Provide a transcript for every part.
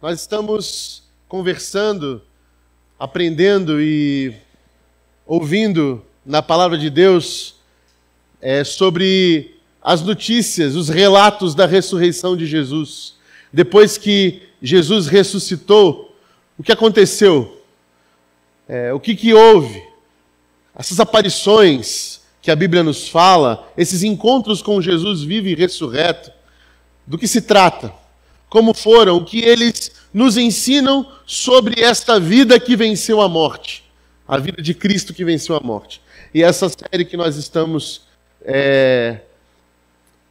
Nós estamos conversando, aprendendo e ouvindo na palavra de Deus sobre as notícias, os relatos da ressurreição de Jesus. Depois que Jesus ressuscitou, o que aconteceu? O que houve? Essas aparições que a Bíblia nos fala, esses encontros com Jesus vivo e ressurreto, do que se trata? Como foram? O que eles nos ensinam sobre esta vida que venceu a morte? A vida de Cristo que venceu a morte. E essa série que nós estamos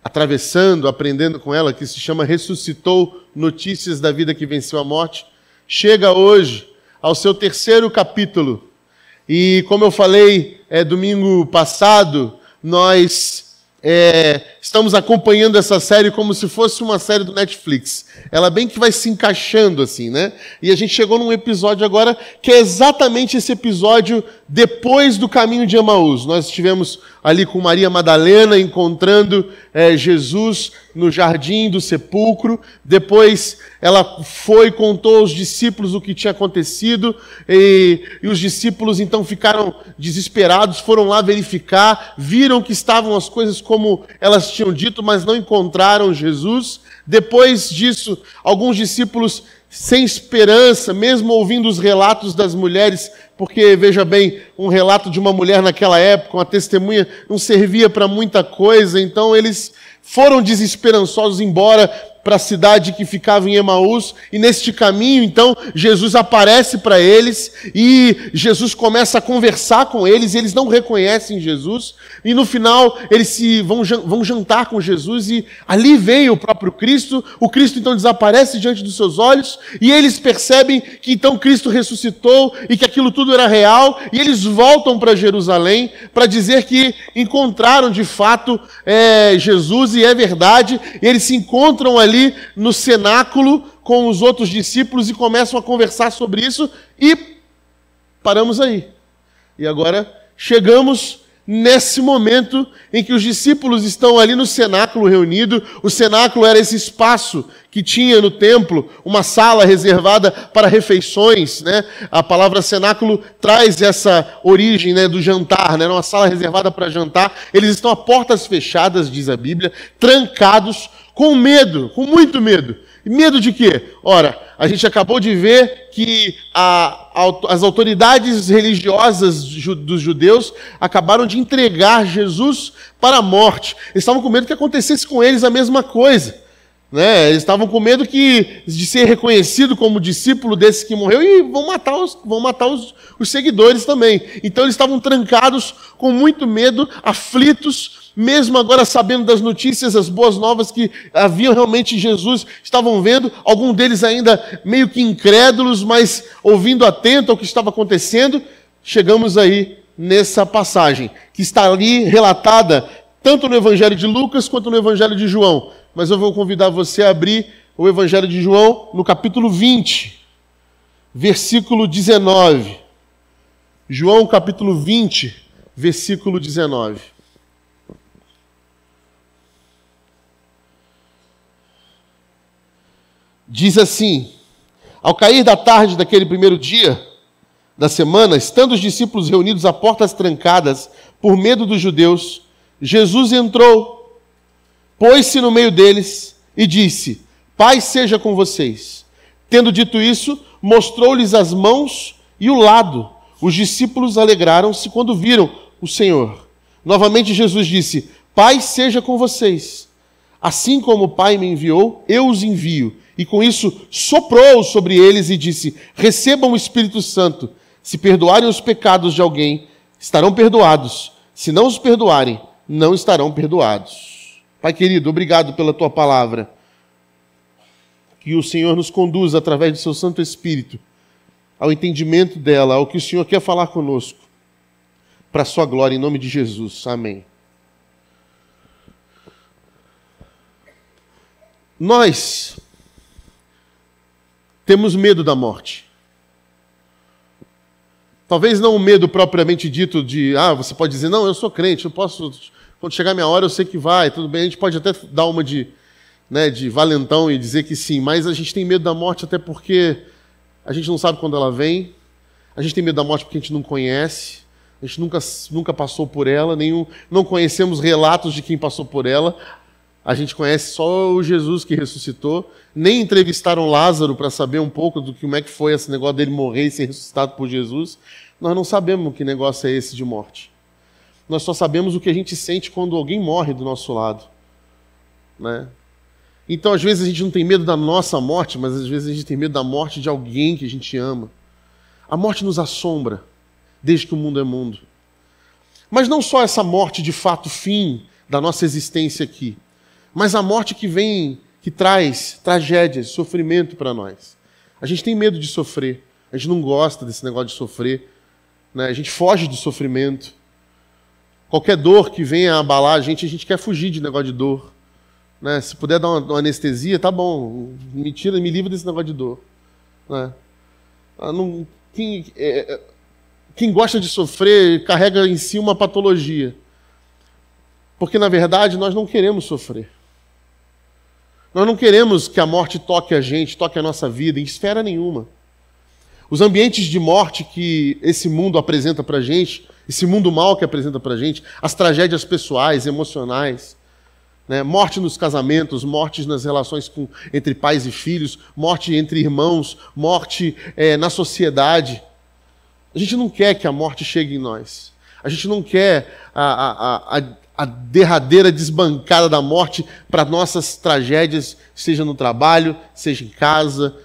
atravessando, aprendendo com ela, que se chama Ressuscitou, Notícias da Vida que Venceu a Morte, chega hoje ao seu terceiro capítulo. E como eu falei domingo passado, nós estamos acompanhando essa série como se fosse uma série do Netflix. Ela bem que vai se encaixando assim, né? E a gente chegou num episódio agora que é exatamente esse episódio depois do caminho de Emaús. Nós estivemos ali com Maria Madalena encontrando Jesus no jardim do sepulcro. Depois ela foi e contou aos discípulos o que tinha acontecido e os discípulos então ficaram desesperados, foram lá verificar, viram que estavam as coisas como elas tinham dito, mas não encontraram Jesus. Depois disso, alguns discípulos sem esperança, mesmo ouvindo os relatos das mulheres, porque, veja bem, um relato de uma mulher naquela época, uma testemunha, não servia para muita coisa, então eles foram desesperançosos embora para a cidade que ficava em Emaús, e neste caminho, então, Jesus aparece para eles, e Jesus começa a conversar com eles, e eles não reconhecem Jesus, e no final eles vão jantar com Jesus, e ali vem o próprio Cristo, o Cristo então desaparece diante dos seus olhos, e eles percebem que então Cristo ressuscitou, e que aquilo tudo era real, e eles voltam para Jerusalém, para dizer que encontraram de fato Jesus, e é verdade, e eles se encontram ali no cenáculo com os outros discípulos e começam a conversar sobre isso e paramos aí. E agora chegamos nesse momento em que os discípulos estão ali no cenáculo reunido. O cenáculo era esse espaço que tinha no templo, uma sala reservada para refeições, né? A palavra cenáculo traz essa origem, né, do jantar, né? Uma sala reservada para jantar. Eles estão a portas fechadas, diz a Bíblia, trancados, com medo, com muito medo. E medo de quê? Ora, a gente acabou de ver que as autoridades religiosas dos judeus acabaram de entregar Jesus para a morte. Eles estavam com medo que acontecesse com eles a mesma coisa, né? Eles estavam com medo de ser reconhecido como discípulo desse que morreu e vão matar os seguidores também. Então eles estavam trancados com muito medo, aflitos, mesmo agora sabendo das notícias, as boas novas que haviam realmente Jesus, estavam vendo, alguns deles ainda meio que incrédulos, mas ouvindo atento ao que estava acontecendo. Chegamos aí nessa passagem, que está ali relatada tanto no Evangelho de Lucas quanto no Evangelho de João. Mas eu vou convidar você a abrir o Evangelho de João no capítulo 20, versículo 19. João capítulo 20, versículo 19. Diz assim: ao cair da tarde daquele primeiro dia da semana, estando os discípulos reunidos a portas trancadas por medo dos judeus, Jesus entrou, pôs-se no meio deles e disse: paz seja com vocês. Tendo dito isso, mostrou-lhes as mãos e o lado. Os discípulos alegraram-se quando viram o Senhor. Novamente Jesus disse: paz seja com vocês. Assim como o Pai me enviou, eu os envio. E com isso soprou sobre eles e disse: recebam o Espírito Santo. Se perdoarem os pecados de alguém, estarão perdoados. Se não os perdoarem, não estarão perdoados. Pai querido, obrigado pela tua palavra. Que o Senhor nos conduza através do seu Santo Espírito ao entendimento dela, ao que o Senhor quer falar conosco, para a sua glória, em nome de Jesus. Amém. Nós temos medo da morte. Talvez não o medo propriamente dito de, você pode dizer, não, eu sou crente, eu posso, quando chegar a minha hora eu sei que vai, tudo bem, a gente pode até dar uma de né, de valentão e dizer que sim, mas a gente tem medo da morte até porque a gente não sabe quando ela vem, a gente tem medo da morte porque a gente não conhece, a gente nunca passou por ela, não conhecemos relatos de quem passou por ela, a gente conhece só o Jesus que ressuscitou, nem entrevistaram Lázaro para saber um pouco do que como é que foi esse negócio dele morrer e ser ressuscitado por Jesus. Nós não sabemos que negócio é esse de morte. Nós só sabemos o que a gente sente quando alguém morre do nosso lado, né? Então, às vezes, a gente não tem medo da nossa morte, mas às vezes a gente tem medo da morte de alguém que a gente ama. A morte nos assombra, desde que o mundo é mundo. Mas não só essa morte de fato fim da nossa existência aqui, mas a morte que traz tragédias, sofrimento para nós. A gente tem medo de sofrer, a gente não gosta desse negócio de sofrer, né? A gente foge do sofrimento. Qualquer dor que venha abalar a gente quer fugir de negócio de dor, né? Se puder dar uma anestesia, tá bom, me livra desse negócio de dor, né? Quem gosta de sofrer carrega em si uma patologia, porque na verdade nós não queremos sofrer. Nós não queremos que a morte toque a gente, toque a nossa vida, em esfera nenhuma. Os ambientes de morte que esse mundo apresenta para a gente, esse mundo mal que apresenta para a gente, as tragédias pessoais, emocionais, né? Morte nos casamentos, mortes nas relações entre pais e filhos, morte entre irmãos, morte na sociedade. A gente não quer que a morte chegue em nós. A gente não quer a derradeira desbancada da morte para nossas tragédias, seja no trabalho, seja em casa.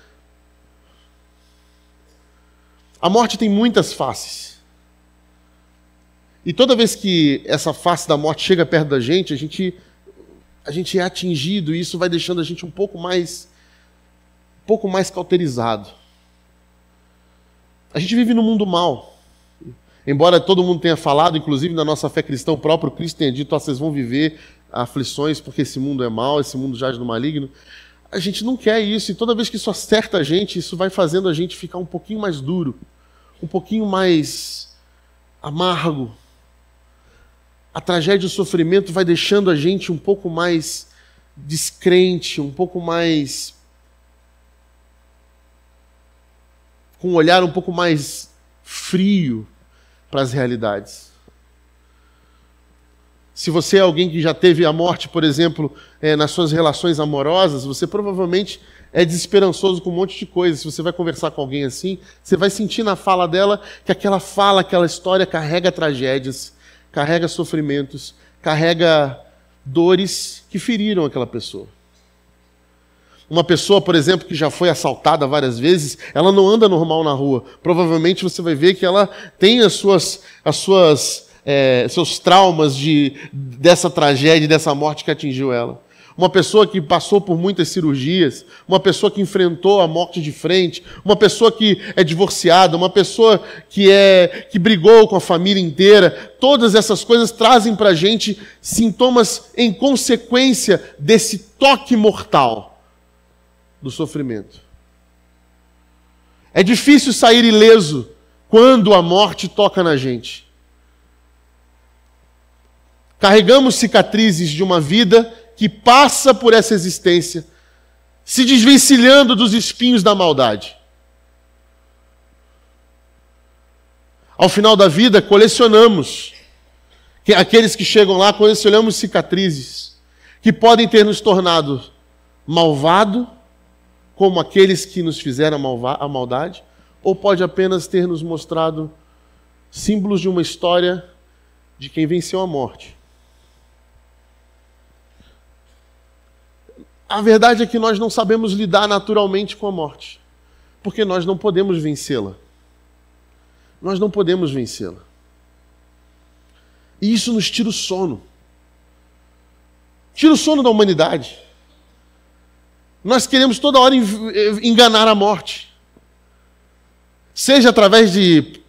A morte tem muitas faces. E toda vez que essa face da morte chega perto da gente, a gente é atingido e isso vai deixando a gente um pouco mais cauterizado. A gente vive num mundo mau. Embora todo mundo tenha falado, inclusive na nossa fé cristã, o próprio Cristo tenha dito, vocês vão viver aflições porque esse mundo é mau, esse mundo jaz no maligno. A gente não quer isso, e toda vez que isso acerta a gente, isso vai fazendo a gente ficar um pouquinho mais duro, um pouquinho mais amargo. A tragédia e o sofrimento vai deixando a gente um pouco mais descrente, um pouco mais... com um olhar um pouco mais frio para as realidades. Se você é alguém que já teve a morte, por exemplo, nas suas relações amorosas, você provavelmente é desesperançoso com um monte de coisas. Se você vai conversar com alguém assim, você vai sentir na fala dela que aquela história carrega tragédias, carrega sofrimentos, carrega dores que feriram aquela pessoa. Uma pessoa, por exemplo, que já foi assaltada várias vezes, ela não anda normal na rua. Provavelmente você vai ver que ela tem seus traumas dessa tragédia, dessa morte que atingiu ela. Uma pessoa que passou por muitas cirurgias, uma pessoa que enfrentou a morte de frente, uma pessoa que é divorciada, uma pessoa que brigou com a família inteira. Todas essas coisas trazem para a gente sintomas em consequência desse toque mortal do sofrimento. É difícil sair ileso quando a morte toca na gente. Carregamos cicatrizes de uma vida que passa por essa existência, se desvencilhando dos espinhos da maldade. Ao final da vida, colecionamos. Aqueles que chegam lá, colecionamos cicatrizes que podem ter nos tornado malvado, como aqueles que nos fizeram a maldade, ou pode apenas ter nos mostrado símbolos de uma história de quem venceu a morte. A verdade é que nós não sabemos lidar naturalmente com a morte, porque nós não podemos vencê-la. Nós não podemos vencê-la. E isso nos tira o sono. Tira o sono da humanidade. Nós queremos toda hora enganar a morte. Seja através de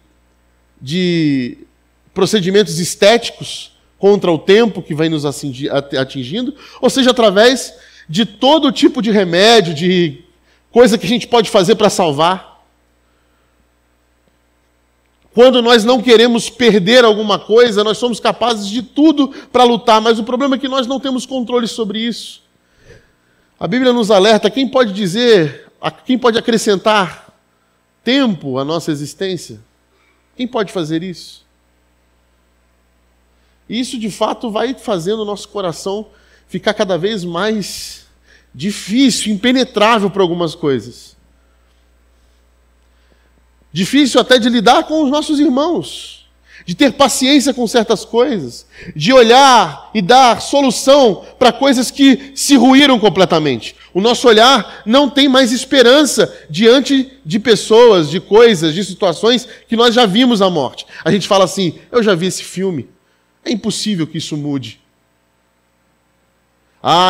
procedimentos estéticos contra o tempo que vai nos atingindo, ou seja através de todo tipo de remédio, de coisa que a gente pode fazer para salvar. Quando nós não queremos perder alguma coisa, nós somos capazes de tudo para lutar, mas o problema é que nós não temos controle sobre isso. A Bíblia nos alerta, quem pode acrescentar tempo à nossa existência? Quem pode fazer isso? E isso, de fato, vai fazendo o nosso coração ficar cada vez mais difícil, impenetrável para algumas coisas. Difícil até de lidar com os nossos irmãos, de ter paciência com certas coisas, de olhar e dar solução para coisas que se ruíram completamente. O nosso olhar não tem mais esperança diante de pessoas, de coisas, de situações que nós já vimos a morte. A gente fala assim, eu já vi esse filme, é impossível que isso mude.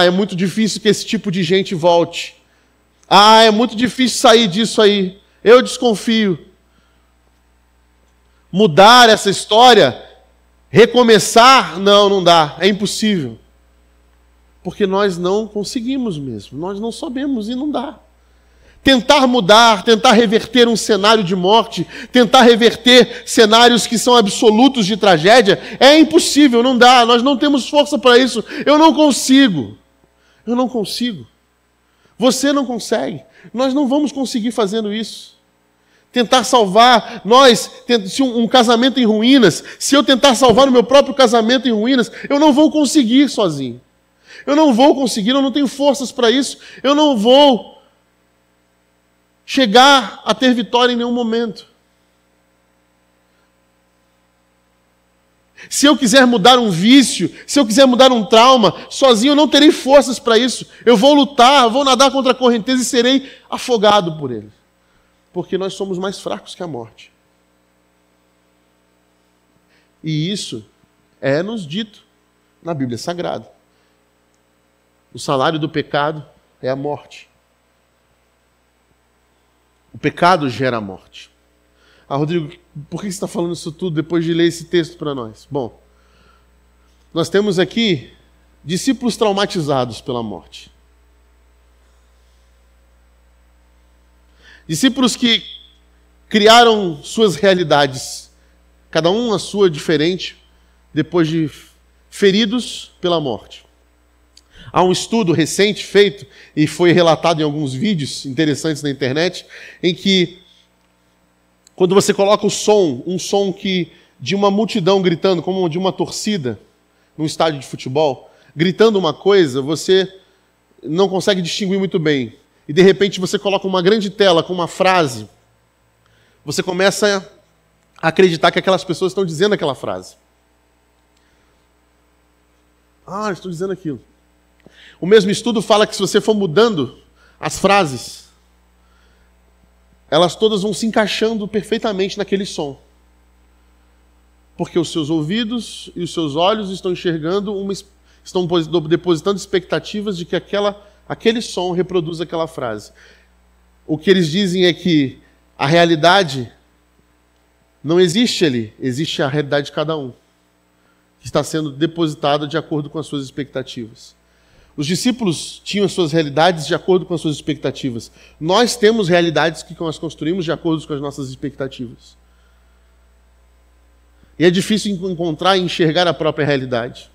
É muito difícil que esse tipo de gente volte. É muito difícil sair disso aí. Eu desconfio. Mudar essa história, recomeçar, não dá, é impossível. Porque nós não conseguimos mesmo, nós não sabemos e não dá. Tentar mudar, tentar reverter um cenário de morte, tentar reverter cenários que são absolutos de tragédia, é impossível, não dá, nós não temos força para isso. Eu não consigo. Você não consegue. Nós não vamos conseguir fazendo isso. Tentar salvar se um casamento em ruínas, se eu tentar salvar o meu próprio casamento em ruínas, eu não vou conseguir sozinho. Eu não vou conseguir, eu não tenho forças para isso, eu não vou chegar a ter vitória em nenhum momento. Se eu quiser mudar um vício, se eu quiser mudar um trauma, sozinho eu não terei forças para isso. Eu vou lutar, vou nadar contra a correnteza e serei afogado por ele. Porque nós somos mais fracos que a morte. E isso é nos dito na Bíblia Sagrada. O salário do pecado é a morte. O pecado gera a morte. Rodrigo, por que você está falando isso tudo depois de ler esse texto para nós? Bom, nós temos aqui discípulos traumatizados pela morte. Discípulos que criaram suas realidades, cada um a sua diferente, depois de feridos pela morte. Há um estudo recente feito, e foi relatado em alguns vídeos interessantes na internet, em que, quando você coloca um som de uma multidão gritando, como de uma torcida, num estádio de futebol, gritando uma coisa, você não consegue distinguir muito bem. E de repente você coloca uma grande tela com uma frase, você começa a acreditar que aquelas pessoas estão dizendo aquela frase. Estou dizendo aquilo. O mesmo estudo fala que se você for mudando as frases, elas todas vão se encaixando perfeitamente naquele som. Porque os seus ouvidos e os seus olhos estão enxergando, estão depositando expectativas de que aquele som reproduz aquela frase. O que eles dizem é que a realidade não existe ali, existe a realidade de cada um, que está sendo depositada de acordo com as suas expectativas. Os discípulos tinham as suas realidades de acordo com as suas expectativas. Nós temos realidades que nós construímos de acordo com as nossas expectativas. E é difícil encontrar e enxergar a própria realidade.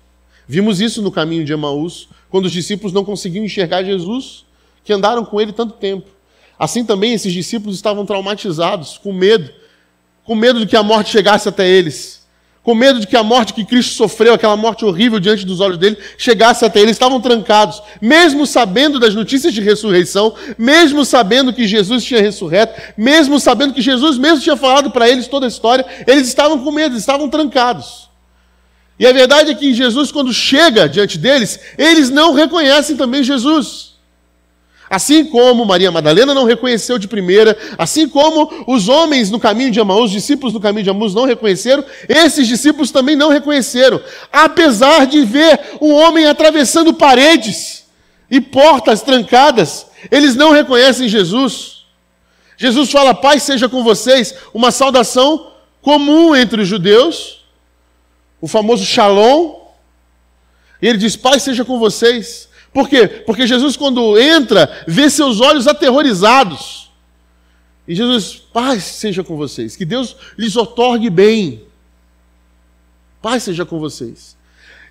Vimos isso no caminho de Emaús, quando os discípulos não conseguiam enxergar Jesus, que andaram com ele tanto tempo. Assim também esses discípulos estavam traumatizados, com medo de que a morte chegasse até eles, com medo de que a morte que Cristo sofreu, aquela morte horrível diante dos olhos dele, chegasse até eles. Estavam trancados, mesmo sabendo das notícias de ressurreição, mesmo sabendo que Jesus tinha ressurreto, mesmo sabendo que Jesus mesmo tinha falado para eles toda a história, eles estavam com medo, estavam trancados. E a verdade é que Jesus, quando chega diante deles, eles não reconhecem também Jesus. Assim como Maria Madalena não reconheceu de primeira, assim como os homens no caminho de Emaús, os discípulos no caminho de Emaús não reconheceram, esses discípulos também não reconheceram. Apesar de ver um homem atravessando paredes e portas trancadas, eles não reconhecem Jesus. Jesus fala, paz seja com vocês, uma saudação comum entre os judeus, o famoso shalom, e ele diz, paz seja com vocês. Por quê? Porque Jesus, quando entra, vê seus olhos aterrorizados. E Jesus, paz seja com vocês, que Deus lhes outorgue bem. Paz seja com vocês.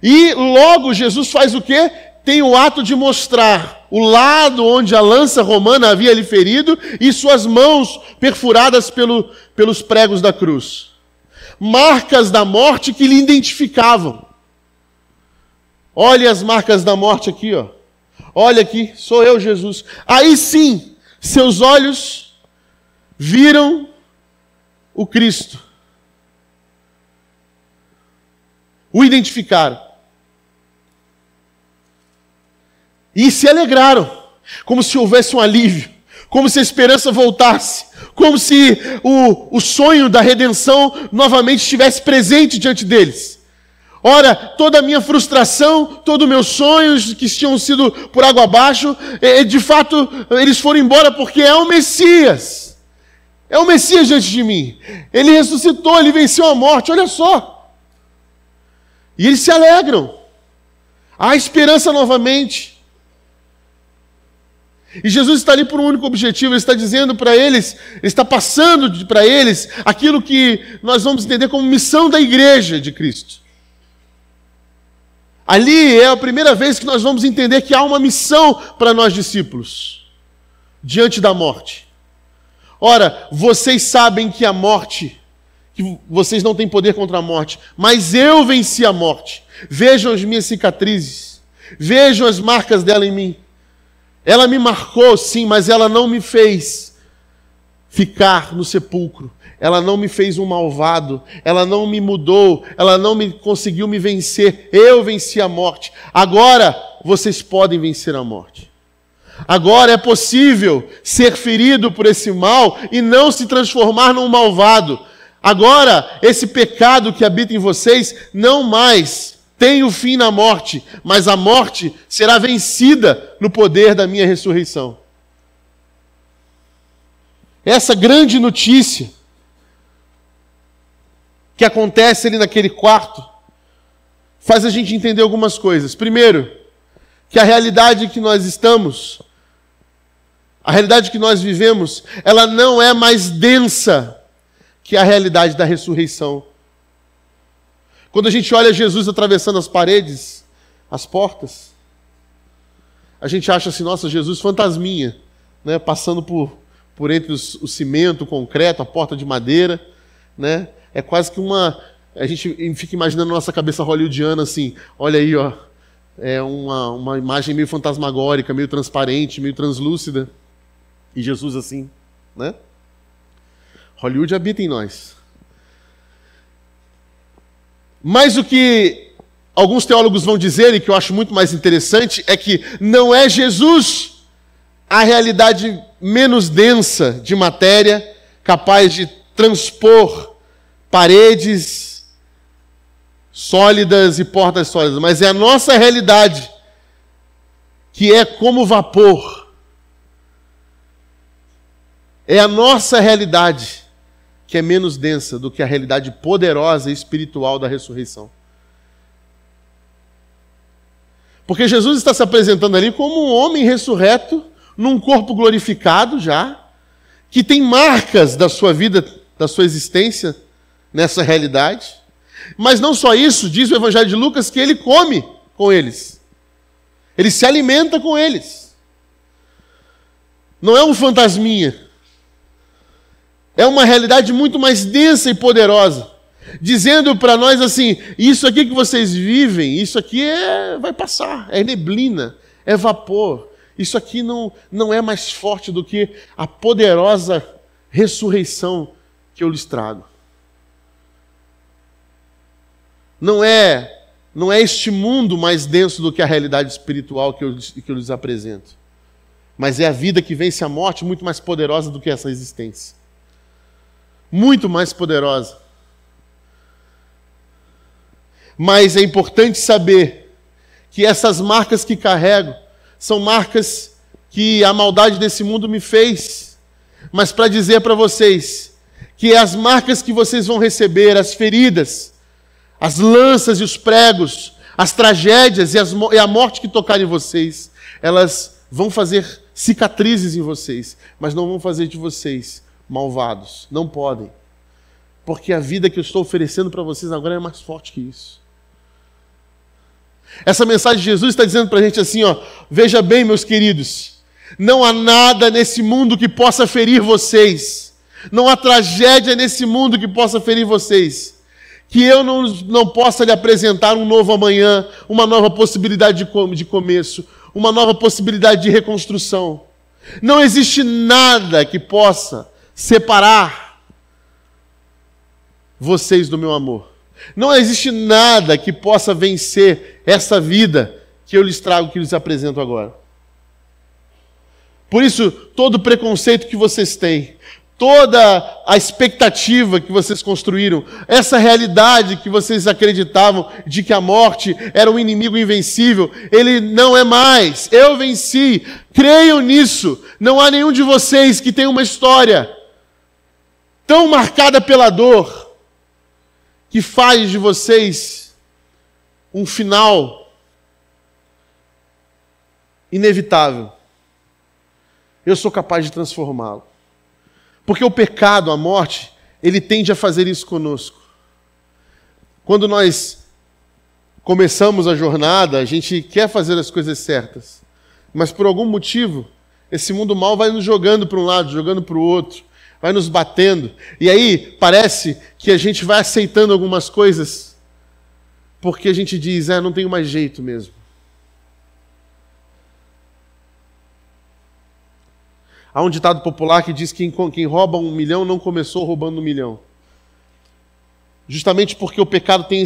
E logo Jesus faz o quê? tem o ato de mostrar o lado onde a lança romana havia lhe ferido e suas mãos perfuradas pelos pregos da cruz. Marcas da morte que lhe identificavam. Olha as marcas da morte aqui, ó. Olha aqui, sou eu, Jesus. Aí sim, seus olhos viram o Cristo. O identificaram. E se alegraram, como se houvesse um alívio, como se a esperança voltasse, como se o sonho da redenção novamente estivesse presente diante deles. Ora, toda a minha frustração, todos os meus sonhos que tinham sido por água abaixo, de fato, eles foram embora porque é o Messias. É o Messias diante de mim. Ele ressuscitou, ele venceu a morte, olha só. E eles se alegram. Há esperança novamente. E Jesus está ali por um único objetivo, Ele está dizendo para eles, Ele está passando para eles aquilo que nós vamos entender como missão da igreja de Cristo. Ali é a primeira vez que nós vamos entender que há uma missão para nós discípulos, diante da morte. Ora, vocês sabem que a morte, que vocês não têm poder contra a morte, mas eu venci a morte. Vejam as minhas cicatrizes, vejam as marcas dela em mim. Ela me marcou, sim, mas ela não me fez ficar no sepulcro. Ela não me fez um malvado. Ela não me mudou. Ela não conseguiu me vencer. Eu venci a morte. Agora vocês podem vencer a morte. Agora é possível ser ferido por esse mal e não se transformar num malvado. Agora, esse pecado que habita em vocês não mais tem o fim na morte, mas a morte será vencida no poder da minha ressurreição. Essa grande notícia que acontece ali naquele quarto faz a gente entender algumas coisas. Primeiro, que a realidade que nós estamos, a realidade que nós vivemos, ela não é mais densa que a realidade da ressurreição. Quando a gente olha Jesus atravessando as paredes, as portas, a gente acha assim, nossa, Jesus fantasminha, né? Passando por entre o cimento, o concreto, a porta de madeira, né? É quase que a gente fica imaginando na nossa cabeça hollywoodiana assim, olha aí, ó, é uma imagem meio fantasmagórica, meio transparente, meio translúcida, e Jesus assim, né? Hollywood habita em nós. Mas o que alguns teólogos vão dizer, e que eu acho muito mais interessante, é que não é Jesus a realidade menos densa de matéria, capaz de transpor paredes sólidas e portas sólidas, mas é a nossa realidade que é como vapor. É a nossa realidade que é menos densa do que a realidade poderosa e espiritual da ressurreição. Porque Jesus está se apresentando ali como um homem ressurreto, num corpo glorificado já, que tem marcas da sua vida, da sua existência nessa realidade. Mas não só isso, diz o Evangelho de Lucas que ele come com eles. Ele se alimenta com eles. Não é um fantasminha. É uma realidade muito mais densa e poderosa. Dizendo para nós assim, isso aqui que vocês vivem, isso aqui vai passar, é neblina, é vapor. Isso aqui não é mais forte do que a poderosa ressurreição que eu lhes trago. Não é este mundo mais denso do que a realidade espiritual que eu lhes apresento. Mas é a vida que vence a morte muito mais poderosa do que essa existência. Muito mais poderosa. Mas é importante saber que essas marcas que carrego são marcas que a maldade desse mundo me fez. Mas para dizer para vocês que as marcas que vocês vão receber, as feridas, as lanças e os pregos, as tragédias e a morte que tocar em vocês, elas vão fazer cicatrizes em vocês, mas não vão fazer de vocês malvados. Não podem. Porque a vida que eu estou oferecendo para vocês agora é mais forte que isso. Essa mensagem de Jesus está dizendo para a gente assim, ó, veja bem, meus queridos, não há nada nesse mundo que possa ferir vocês. Não há tragédia nesse mundo que possa ferir vocês. Que eu não possa lhe apresentar um novo amanhã, uma nova possibilidade de começo, uma nova possibilidade de reconstrução. Não existe nada que possa separar vocês do meu amor. Não existe nada que possa vencer essa vida que eu lhes trago, que lhes apresento agora. Por isso, todo o preconceito que vocês têm, toda a expectativa que vocês construíram, essa realidade que vocês acreditavam de que a morte era um inimigo invencível, ele não é mais. Eu venci. Creiam nisso. Não há nenhum de vocês que tenha uma história tão marcada pela dor que faz de vocês um final inevitável. Eu sou capaz de transformá-lo. Porque o pecado, a morte, ele tende a fazer isso conosco. Quando nós começamos a jornada, a gente quer fazer as coisas certas. Mas por algum motivo, esse mundo mal vai nos jogando para um lado, jogando para o outro, vai nos batendo. E aí parece que a gente vai aceitando algumas coisas porque a gente diz, não tenho mais jeito mesmo. Há um ditado popular que diz que quem rouba 1 milhão não começou roubando 1 milhão. Justamente porque o pecado tem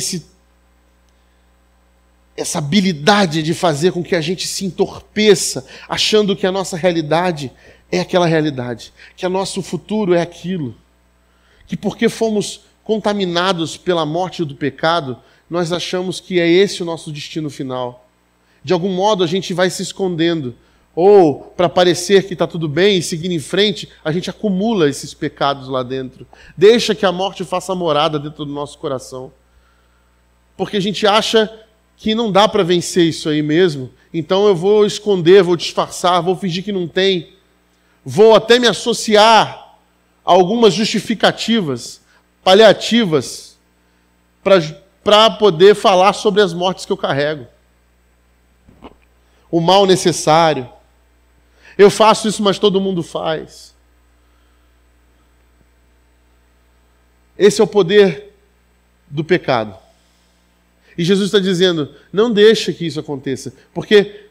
essa habilidade de fazer com que a gente se entorpeça, achando que a nossa realidade é aquela realidade, que o nosso futuro é aquilo. Que porque fomos contaminados pela morte do pecado, nós achamos que é esse o nosso destino final. De algum modo a gente vai se escondendo. Ou, para parecer que está tudo bem e seguindo em frente, a gente acumula esses pecados lá dentro. Deixa que a morte faça morada dentro do nosso coração. Porque a gente acha que não dá para vencer isso aí mesmo. Então eu vou esconder, vou disfarçar, vou fingir que não tem. Vou até me associar a algumas justificativas, paliativas, para poder falar sobre as mortes que eu carrego. O mal necessário. Eu faço isso, mas todo mundo faz. Esse é o poder do pecado. E Jesus está dizendo, não deixa que isso aconteça. Porque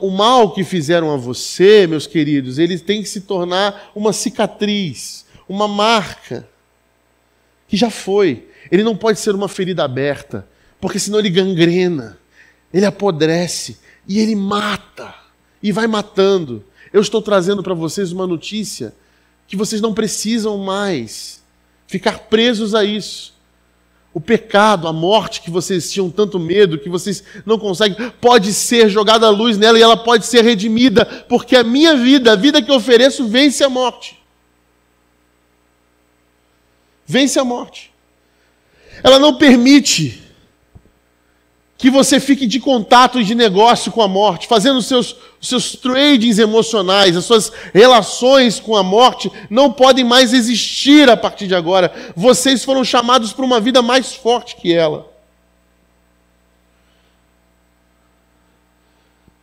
o mal que fizeram a você, meus queridos, ele tem que se tornar uma cicatriz, uma marca, que já foi. Ele não pode ser uma ferida aberta, porque senão ele gangrena, ele apodrece e ele mata. E vai matando. Eu estou trazendo para vocês uma notícia que vocês não precisam mais ficar presos a isso. O pecado, a morte que vocês tinham tanto medo, que vocês não conseguem, pode ser jogada a luz nela e ela pode ser redimida, porque a minha vida, a vida que eu ofereço, vence a morte. Vence a morte. Ela não permite que você fique de contato e de negócio com a morte, fazendo os seus tradings emocionais, as suas relações com a morte não podem mais existir a partir de agora. Vocês foram chamados para uma vida mais forte que ela.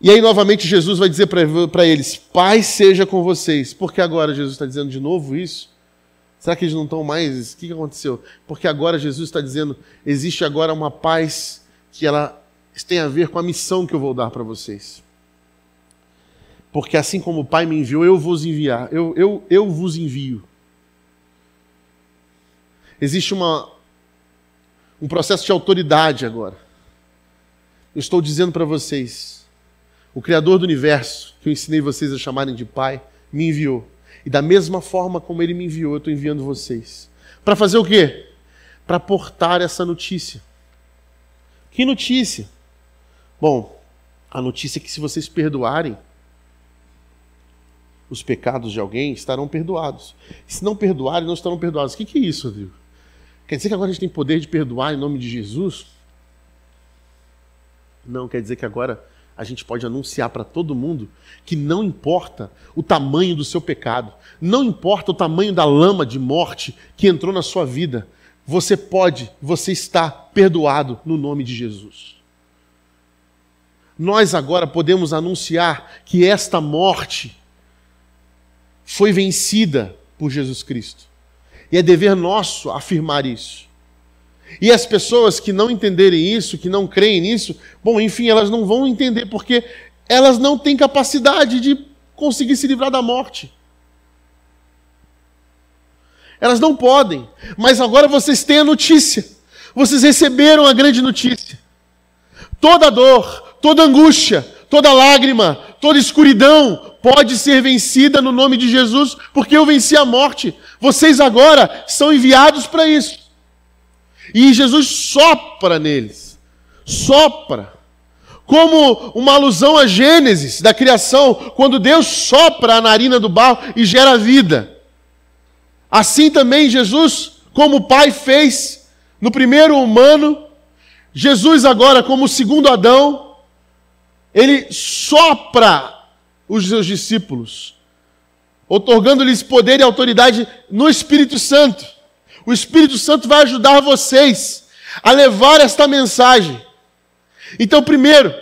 E aí, novamente, Jesus vai dizer para eles, paz seja com vocês. Por que agora Jesus está dizendo de novo isso? Será que eles não estão mais? O que aconteceu? Porque agora Jesus está dizendo, existe agora uma paz que ela tem a ver com a missão que eu vou dar para vocês. Porque assim como o Pai me enviou, eu vos enviar. Eu vos envio. Existe um processo de autoridade agora. Eu estou dizendo para vocês, o Criador do Universo, que eu ensinei vocês a chamarem de Pai, me enviou. E da mesma forma como Ele me enviou, eu estou enviando vocês. Para fazer o quê? Para portar essa notícia. Que notícia? Bom, a notícia é que se vocês perdoarem os pecados de alguém, estarão perdoados. Se não perdoarem, não estarão perdoados. O que é isso, Rodrigo? Quer dizer que agora a gente tem poder de perdoar em nome de Jesus? Não, quer dizer que agora a gente pode anunciar para todo mundo que não importa o tamanho do seu pecado, não importa o tamanho da lama de morte que entrou na sua vida, você está perdoado no nome de Jesus. nós agora podemos anunciar que esta morte foi vencida por Jesus Cristo. E é dever nosso afirmar isso. E as pessoas que não entenderem isso, que não creem nisso, bom, enfim, elas não vão entender, porque elas não têm capacidade de conseguir se livrar da morte. Elas não podem. Mas agora vocês têm a notícia. Vocês receberam a grande notícia. Toda dor, toda angústia, toda lágrima, toda escuridão pode ser vencida no nome de Jesus, porque eu venci a morte. Vocês agora são enviados para isso. E Jesus sopra neles. Sopra. Como uma alusão a Gênesis, da criação, quando Deus sopra a narina do barro e gera vida. Assim também Jesus, como o Pai fez no primeiro humano, Jesus agora, como o segundo Adão, ele sopra os seus discípulos, otorgando-lhes poder e autoridade no Espírito Santo. O Espírito Santo vai ajudar vocês a levar esta mensagem. Então, primeiro,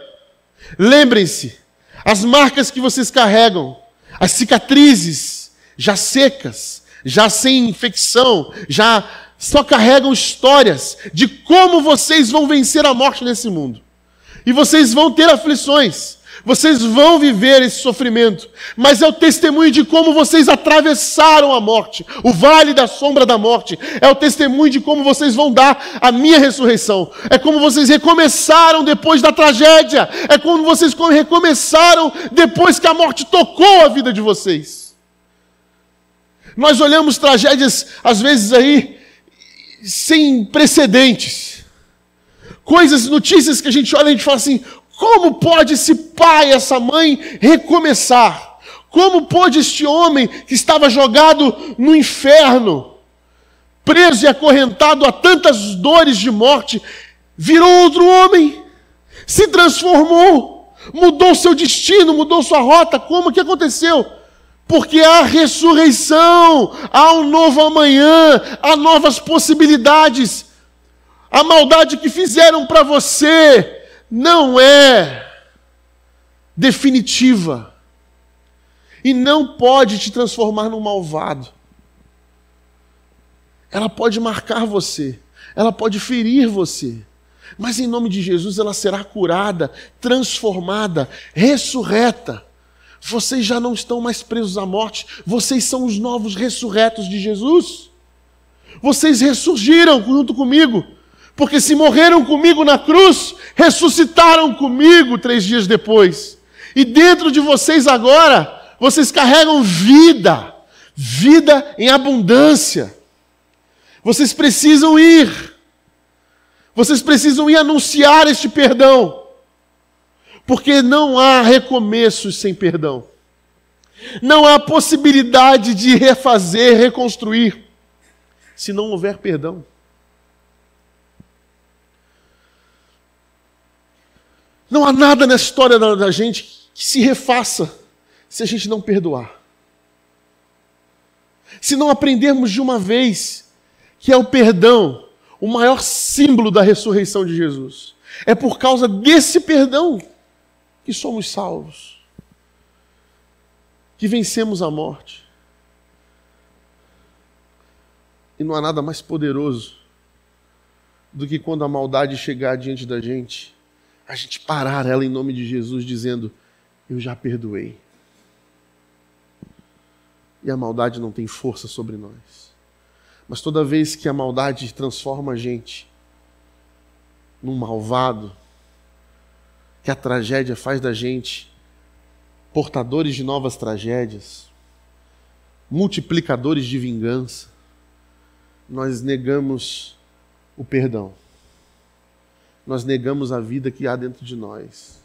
lembrem-se, as marcas que vocês carregam, as cicatrizes já secas, já sem infecção, já só carregam histórias de como vocês vão vencer a morte nesse mundo. E vocês vão ter aflições, vocês vão viver esse sofrimento, mas é o testemunho de como vocês atravessaram a morte, o vale da sombra da morte, é o testemunho de como vocês vão dar a minha ressurreição, é como vocês recomeçaram depois da tragédia, é como vocês recomeçaram depois que a morte tocou a vida de vocês. Nós olhamos tragédias, às vezes aí, sem precedentes, coisas, notícias que a gente olha e a gente fala assim, como pode esse pai, essa mãe recomeçar? Como pode este homem que estava jogado no inferno, preso e acorrentado a tantas dores de morte, virou outro homem, se transformou, mudou seu destino, mudou sua rota? Como que aconteceu? Porque há ressurreição, há um novo amanhã, há novas possibilidades. A maldade que fizeram para você não é definitiva e não pode te transformar num malvado. Ela pode marcar você, ela pode ferir você, mas em nome de Jesus ela será curada, transformada, ressurreta. Vocês já não estão mais presos à morte, vocês são os novos ressurretos de Jesus. Vocês ressurgiram junto comigo, porque se morreram comigo na cruz, ressuscitaram comigo 3 dias depois. E dentro de vocês agora, vocês carregam vida, vida em abundância. Vocês precisam ir anunciar este perdão. Porque não há recomeços sem perdão. Não há possibilidade de refazer, reconstruir, se não houver perdão. Não há nada na história da gente que se refaça se a gente não perdoar. Se não aprendermos de uma vez que é o perdão, o maior símbolo da ressurreição de Jesus. É por causa desse perdão que somos salvos, que vencemos a morte. E não há nada mais poderoso do que quando a maldade chegar diante da gente, a gente parar ela em nome de Jesus, dizendo, eu já perdoei. E a maldade não tem força sobre nós. Mas toda vez que a maldade transforma a gente num malvado, que a tragédia faz da gente portadores de novas tragédias, multiplicadores de vingança, nós negamos o perdão. Nós negamos a vida que há dentro de nós.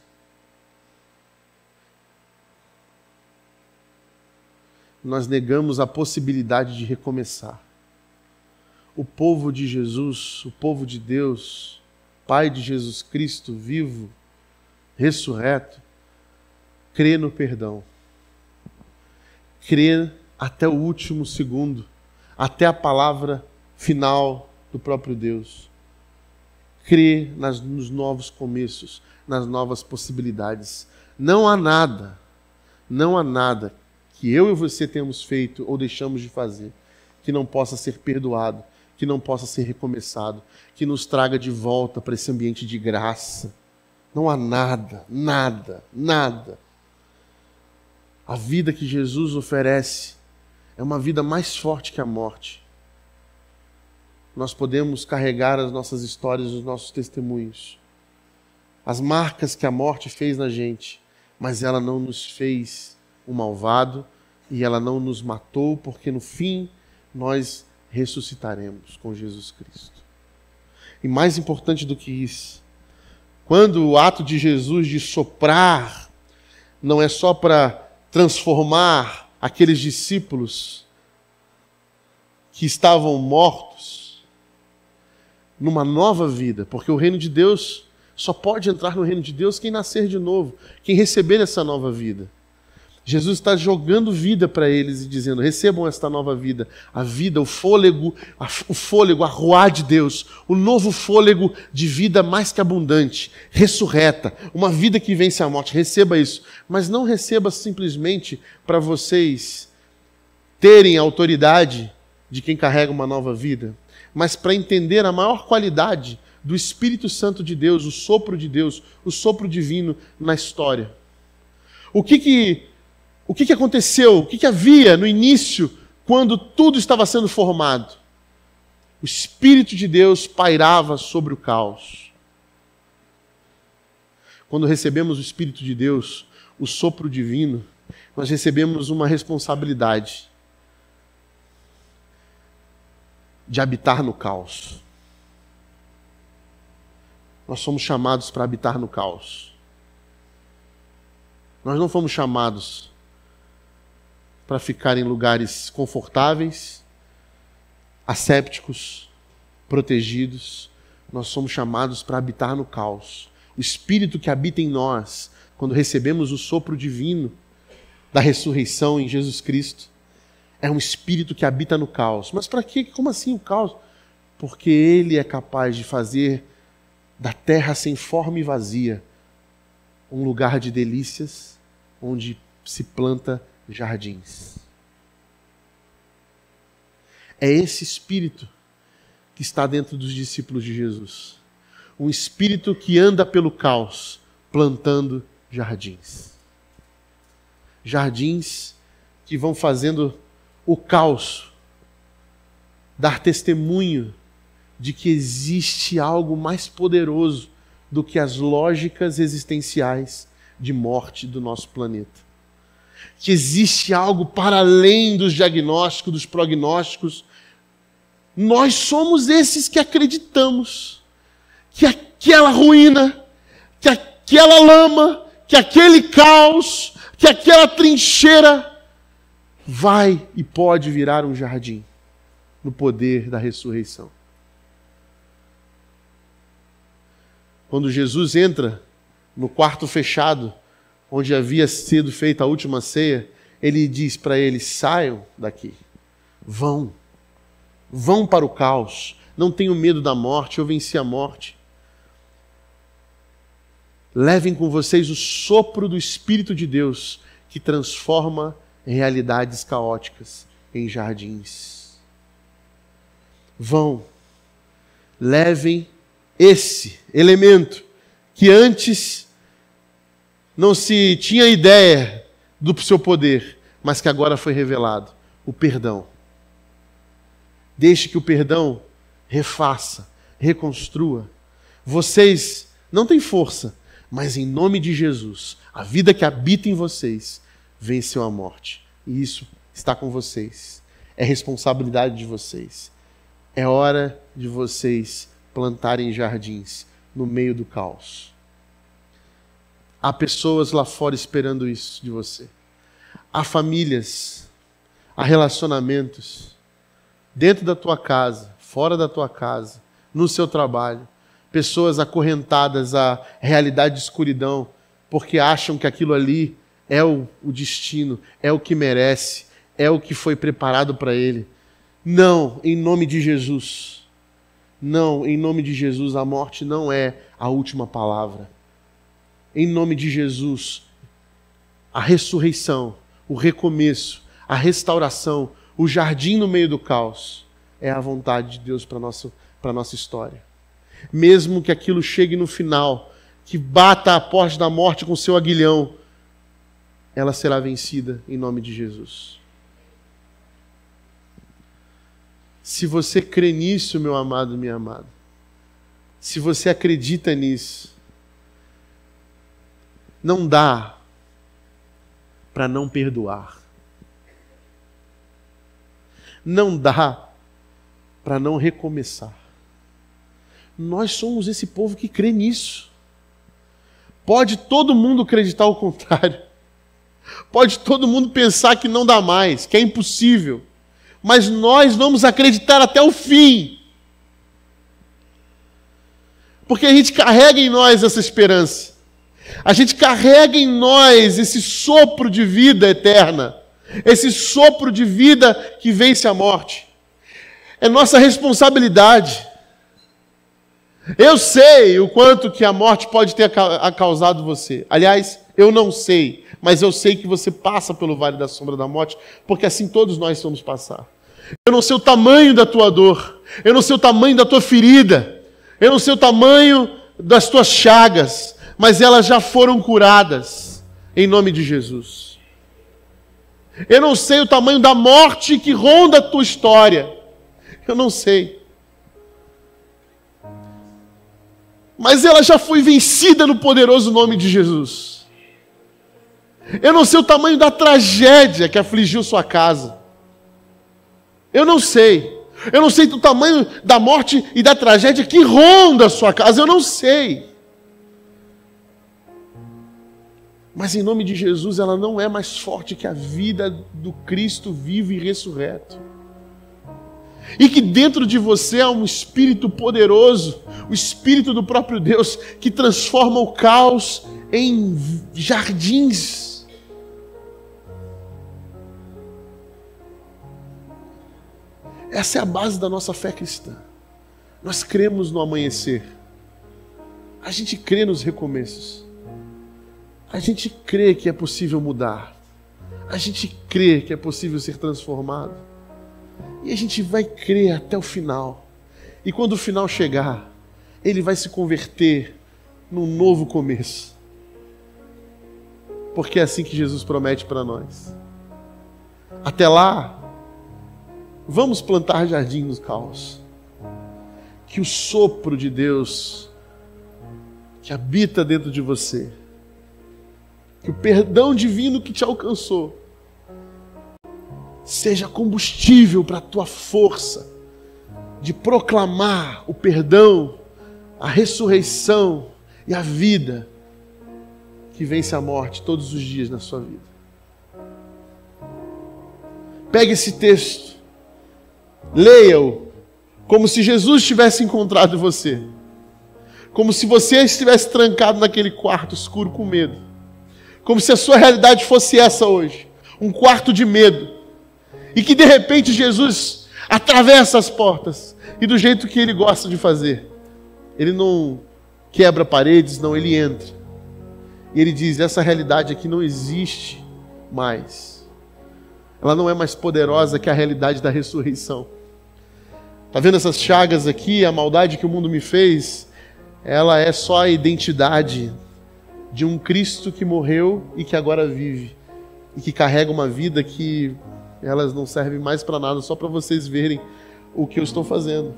Nós negamos a possibilidade de recomeçar. O povo de Jesus, o povo de Deus, Pai de Jesus Cristo vivo, ressurreto, crê no perdão. Crê até o último segundo, até a palavra final do próprio Deus. crê nos novos começos, nas novas possibilidades. Não há nada que eu e você tenhamos feito ou deixamos de fazer que não possa ser perdoado, que não possa ser recomeçado, que nos traga de volta para esse ambiente de graça. Não há nada. A vida que Jesus oferece é uma vida mais forte que a morte. Nós podemos carregar as nossas histórias, os nossos testemunhos, as marcas que a morte fez na gente, mas ela não nos fez um malvado e ela não nos matou, porque no fim nós ressuscitaremos com Jesus Cristo. E mais importante do que isso, quando o ato de Jesus de soprar não é só para transformar aqueles discípulos que estavam mortos numa nova vida, porque o reino de Deus só pode entrar no reino de Deus quem nascer de novo, quem receber essa nova vida. Jesus está jogando vida para eles e dizendo: recebam esta nova vida, a vida, o fôlego, a ruá de Deus, o novo fôlego de vida mais que abundante, ressurreta, uma vida que vence a morte. Receba isso, mas não receba simplesmente para vocês terem a autoridade de quem carrega uma nova vida, mas para entender a maior qualidade do Espírito Santo de Deus, o sopro de Deus, o sopro divino na história. O que aconteceu? O que havia no início, quando tudo estava sendo formado? O Espírito de Deus pairava sobre o caos. Quando recebemos o Espírito de Deus, o sopro divino, nós recebemos uma responsabilidade de habitar no caos. Nós somos chamados para habitar no caos. Nós não fomos chamados para ficar em lugares confortáveis, assépticos, protegidos. Nós somos chamados para habitar no caos. O Espírito que habita em nós, quando recebemos o sopro divino da ressurreição em Jesus Cristo, é um Espírito que habita no caos. Mas para quê? Como assim o caos? Porque Ele é capaz de fazer da terra sem forma e vazia um lugar de delícias, onde se planta jardins. É esse Espírito que está dentro dos discípulos de Jesus. Um Espírito que anda pelo caos, plantando jardins. Jardins que vão fazendo o caos dar testemunho de que existe algo mais poderoso do que as lógicas existenciais de morte do nosso planeta. Que existe algo para além dos diagnósticos, dos prognósticos. Nós somos esses que acreditamos que aquela ruína, que aquela lama, que aquele caos, que aquela trincheira vai e pode virar um jardim no poder da ressurreição. Quando Jesus entra no quarto fechado, onde havia sido feita a última ceia, ele diz para eles: saiam daqui, vão para o caos, não tenham medo da morte, eu venci a morte. Levem com vocês o sopro do Espírito de Deus, que transforma realidades caóticas em jardins. Vão, levem esse elemento que antes não se tinha ideia do seu poder, mas que agora foi revelado: o perdão. Deixe que o perdão refaça, reconstrua. Vocês não têm força, mas em nome de Jesus, a vida que habita em vocês venceu a morte. E isso está com vocês. É responsabilidade de vocês. É hora de vocês plantarem jardins no meio do caos. Há pessoas lá fora esperando isso de você. Há famílias, há relacionamentos, dentro da tua casa, fora da tua casa, no seu trabalho. Pessoas acorrentadas à realidade de escuridão, porque acham que aquilo ali é o destino, é o que merece, é o que foi preparado para ele. Não, em nome de Jesus. Não, em nome de Jesus, a morte não é a última palavra. Em nome de Jesus, a ressurreição, o recomeço, a restauração, o jardim no meio do caos, é a vontade de Deus para a nossa história. Mesmo que aquilo chegue no final, que bata a porta da morte com seu aguilhão, ela será vencida em nome de Jesus. Se você crê nisso, meu amado, minha amada, se você acredita nisso, não dá para não perdoar. Não dá para não recomeçar. Nós somos esse povo que crê nisso. Pode todo mundo acreditar o contrário. Pode todo mundo pensar que não dá mais, que é impossível. Mas nós vamos acreditar até o fim. Porque a gente carrega em nós essa esperança. A gente carrega em nós esse sopro de vida eterna. Esse sopro de vida que vence a morte. É nossa responsabilidade. Eu sei o quanto que a morte pode ter causado você. Aliás, eu não sei, mas eu sei que você passa pelo vale da sombra da morte, porque assim todos nós vamos passar. Eu não sei o tamanho da tua dor, eu não sei o tamanho da tua ferida, eu não sei o tamanho das tuas chagas, mas elas já foram curadas, em nome de Jesus. Eu não sei o tamanho da morte que ronda a tua história, eu não sei. Mas ela já foi vencida no poderoso nome de Jesus. Eu não sei o tamanho da tragédia que afligiu sua casa. Eu não sei. Eu não sei o tamanho da morte e da tragédia que ronda a sua casa. Eu não sei. Mas em nome de Jesus, ela não é mais forte que a vida do Cristo vivo e ressurreto. E que dentro de você há um Espírito poderoso, o Espírito do próprio Deus, que transforma o caos em jardins. Essa é a base da nossa fé cristã. Nós cremos no amanhecer. A gente crê nos recomeços. A gente crê que é possível mudar. A gente crê que é possível ser transformado. E a gente vai crer até o final. E quando o final chegar, ele vai se converter num novo começo. Porque é assim que Jesus promete para nós. Até lá, vamos plantar jardim no caos. Que o sopro de Deus que habita dentro de você, que o perdão divino que te alcançou, seja combustível para a tua força de proclamar o perdão, a ressurreição e a vida que vence a morte todos os dias na sua vida. Pegue esse texto, leia-o como se Jesus tivesse encontrado você, como se você estivesse trancado naquele quarto escuro com medo, como se a sua realidade fosse essa hoje, um quarto de medo. E que de repente Jesus atravessa as portas. E do jeito que Ele gosta de fazer. Ele não quebra paredes, não, Ele entra. E Ele diz, essa realidade aqui não existe mais. Ela não é mais poderosa que a realidade da ressurreição. Está vendo essas chagas aqui, a maldade que o mundo me fez? Ela é só a identidade de um Cristo que morreu e que agora vive. E que carrega uma vida que elas não servem mais para nada, só para vocês verem o que eu estou fazendo.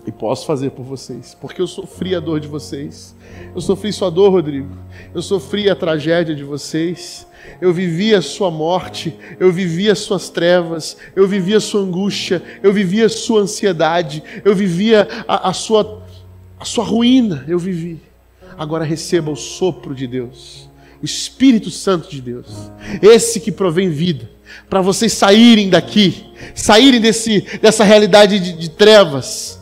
E posso fazer por vocês, porque eu sofri a dor de vocês. Eu sofri sua dor, Rodrigo. Eu sofri a tragédia de vocês. Eu vivi a sua morte, eu vivi as suas trevas, eu vivi a sua angústia, eu vivi a sua ansiedade, eu vivia a sua ruína, eu vivi. Agora receba o sopro de Deus, o Espírito Santo de Deus, esse que provém vida, para vocês saírem daqui, saírem dessa realidade de trevas,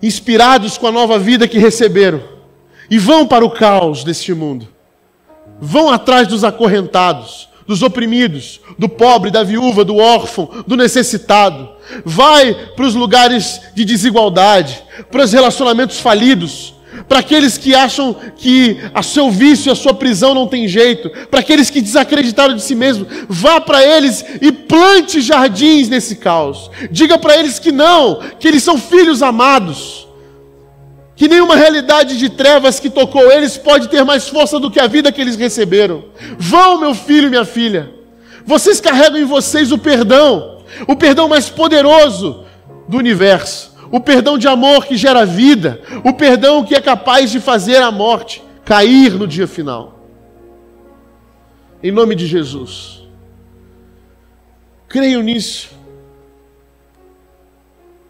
inspirados com a nova vida que receberam, e vão para o caos deste mundo. Vão atrás dos acorrentados, dos oprimidos, do pobre, da viúva, do órfão, do necessitado. Vai para os lugares de desigualdade, para os relacionamentos falidos, para aqueles que acham que a seu vício e a sua prisão não tem jeito, para aqueles que desacreditaram de si mesmos. Vá para eles e plante jardins nesse caos. Diga para eles que não, que eles são filhos amados, que nenhuma realidade de trevas que tocou eles pode ter mais força do que a vida que eles receberam. Vão, meu filho e minha filha. Vocês carregam em vocês o perdão mais poderoso do universo. O perdão de amor que gera vida. O perdão que é capaz de fazer a morte cair no dia final. Em nome de Jesus. Creio nisso.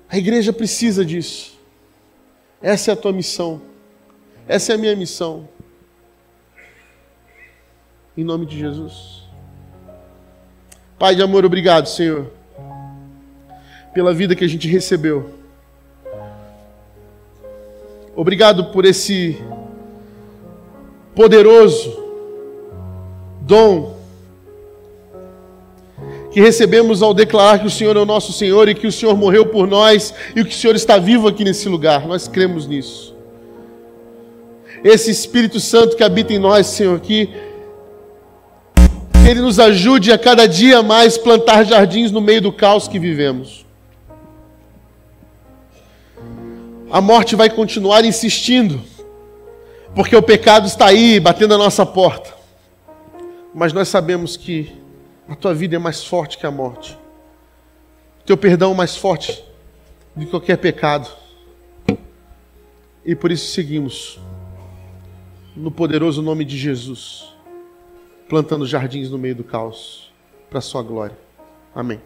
A igreja precisa disso. Essa é a tua missão. Essa é a minha missão. Em nome de Jesus. Pai de amor, obrigado, Senhor, pela vida que a gente recebeu. Obrigado por esse poderoso dom que recebemos ao declarar que o Senhor é o nosso Senhor e que o Senhor morreu por nós e que o Senhor está vivo aqui nesse lugar. Nós cremos nisso. Esse Espírito Santo que habita em nós, Senhor, que Ele nos ajude a cada dia mais plantar jardins no meio do caos que vivemos. A morte vai continuar insistindo, porque o pecado está aí, batendo a nossa porta. Mas nós sabemos que a tua vida é mais forte que a morte. Teu perdão é mais forte do que qualquer pecado. E por isso seguimos, no poderoso nome de Jesus, plantando jardins no meio do caos, para a sua glória. Amém.